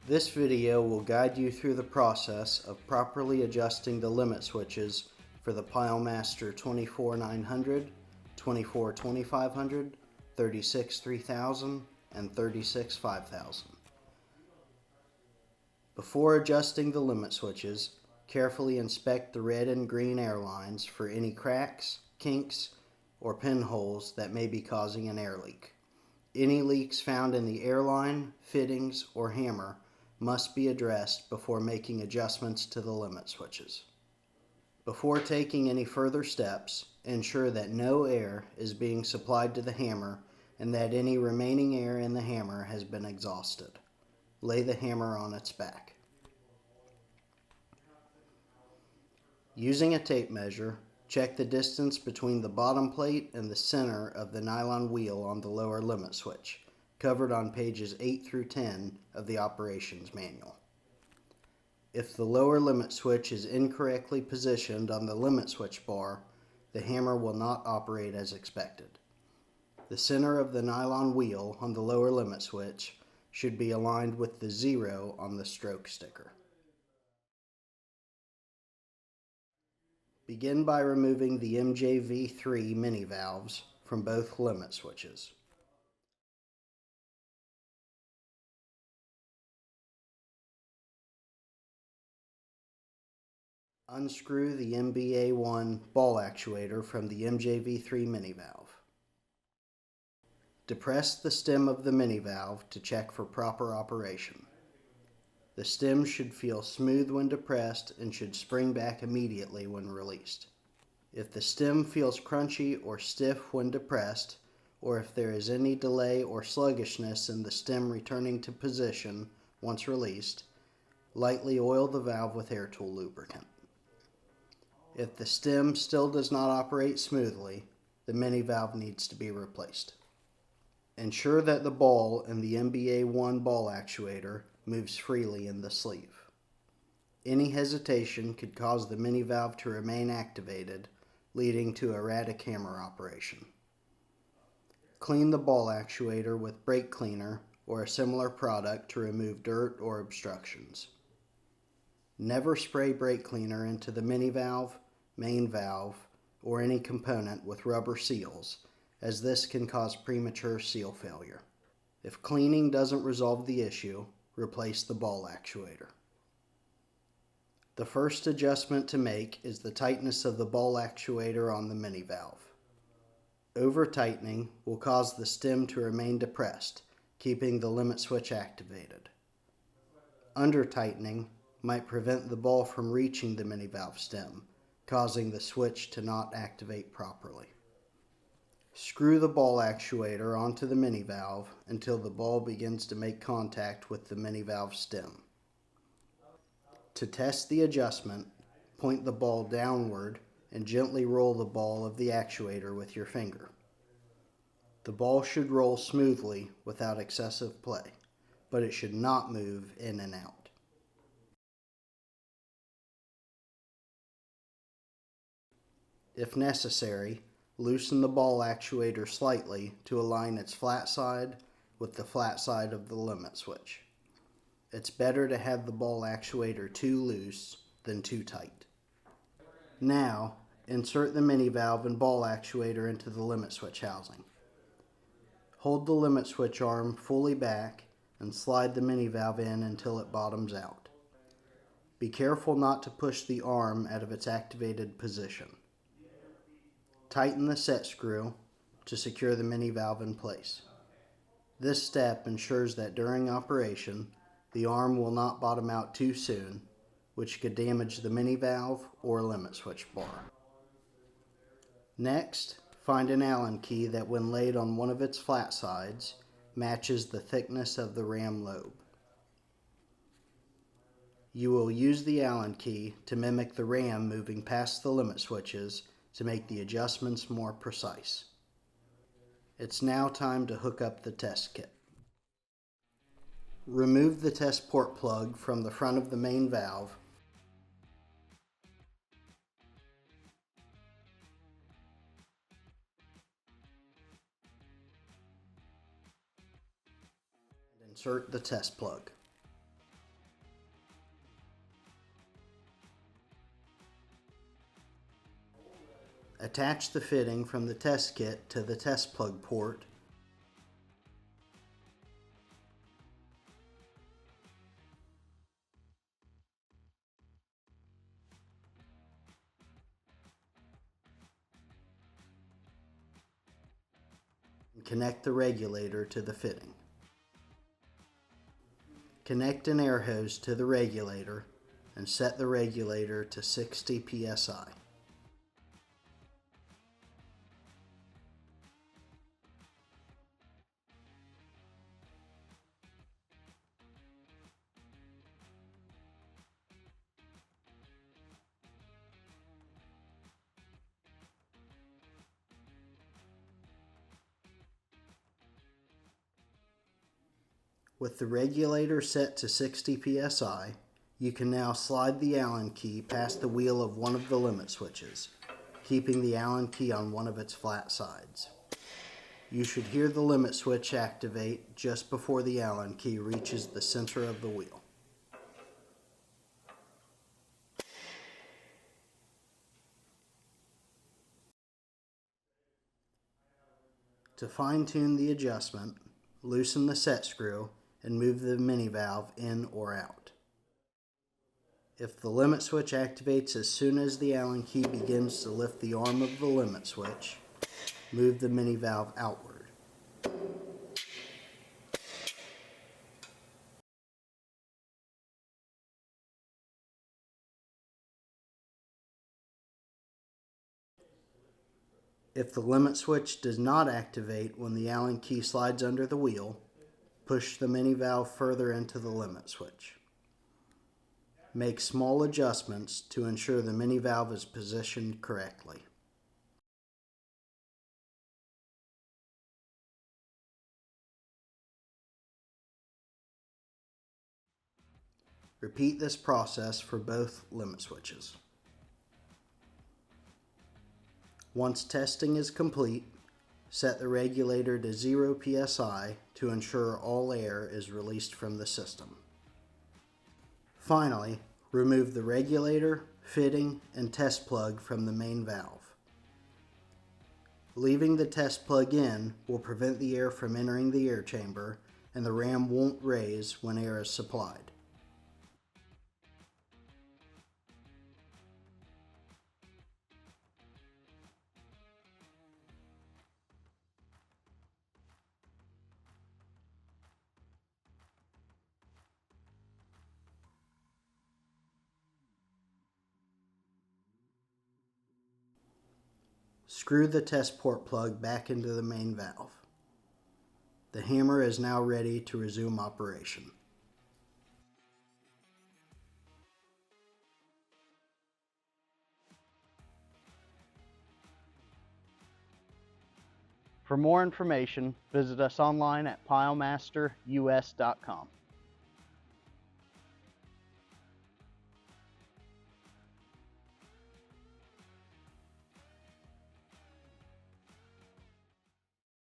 This video will guide you through the process of properly adjusting the limit switches for the PileMaster 24-900, 24-2500, 36-3000, and 36-5000. Before adjusting the limit switches, carefully inspect the red and green air lines for any cracks, kinks, or pinholes that may be causing an air leak. Any leaks found in the airline, fittings, or hammer must be addressed before making adjustments to the limit switches. Before taking any further steps, ensure that no air is being supplied to the hammer and that any remaining air in the hammer has been exhausted. Lay the hammer on its back. Using a tape measure, check the distance between the bottom plate and the center of the nylon wheel on the lower limit switch, covered on pages 8 through 10 of the operations manual. If the lower limit switch is incorrectly positioned on the limit switch bar, the hammer will not operate as expected. The center of the nylon wheel on the lower limit switch should be aligned with the 0 on the stroke sticker. Begin by removing the MJV3 mini valves from both limit switches. Unscrew the MBA1 ball actuator from the MJV3 mini valve. Depress the stem of the mini valve to check for proper operation. The stem should feel smooth when depressed and should spring back immediately when released. If the stem feels crunchy or stiff when depressed, or if there is any delay or sluggishness in the stem returning to position once released, lightly oil the valve with air tool lubricant. If the stem still does not operate smoothly, the mini valve needs to be replaced. Ensure that the ball in the MBA1 ball actuator moves freely in the sleeve. Any hesitation could cause the mini valve to remain activated, leading to erratic hammer operation. Clean the ball actuator with brake cleaner or a similar product to remove dirt or obstructions. Never spray brake cleaner into the mini valve, main valve, or any component with rubber seals, as this can cause premature seal failure. If cleaning doesn't resolve the issue, replace the ball actuator. The first adjustment to make is the tightness of the ball actuator on the mini valve. Over-tightening will cause the stem to remain depressed, keeping the limit switch activated. Under-tightening might prevent the ball from reaching the mini valve stem, causing the switch to not activate properly. Screw the ball actuator onto the mini valve until the ball begins to make contact with the mini valve stem. To test the adjustment, point the ball downward and gently roll the ball of the actuator with your finger. The ball should roll smoothly without excessive play, but it should not move in and out. If necessary, loosen the ball actuator slightly to align its flat side with the flat side of the limit switch. It's better to have the ball actuator too loose than too tight. Now, insert the mini valve and ball actuator into the limit switch housing. Hold the limit switch arm fully back and slide the mini valve in until it bottoms out. Be careful not to push the arm out of its activated position. Tighten the set screw to secure the mini valve in place. This step ensures that during operation, the arm will not bottom out too soon, which could damage the mini valve or limit switch bar. Next, find an Allen key that when laid on one of its flat sides, matches the thickness of the ram lobe. You will use the Allen key to mimic the ram moving past the limit switches to make the adjustments more precise. It's now time to hook up the test kit. Remove the test port plug from the front of the main valve and insert the test plug. Attach the fitting from the test kit to the test plug port and connect the regulator to the fitting. Connect an air hose to the regulator and set the regulator to 60 psi. With the regulator set to 60 psi, you can now slide the Allen key past the wheel of one of the limit switches, keeping the Allen key on one of its flat sides. You should hear the limit switch activate just before the Allen key reaches the center of the wheel. To fine-tune the adjustment, loosen the set screw and move the mini valve in or out. If the limit switch activates as soon as the Allen key begins to lift the arm of the limit switch, move the mini valve outward. If the limit switch does not activate when the Allen key slides under the wheel, push the mini valve further into the limit switch. Make small adjustments to ensure the mini valve is positioned correctly. Repeat this process for both limit switches. Once testing is complete, set the regulator to 0 psi to ensure all air is released from the system. Finally, remove the regulator, fitting, and test plug from the main valve. Leaving the test plug in will prevent the air from entering the air chamber, and the ram won't raise when air is supplied. Screw the test port plug back into the main valve. The hammer is now ready to resume operation. For more information, visit us online at pilemasterus.com.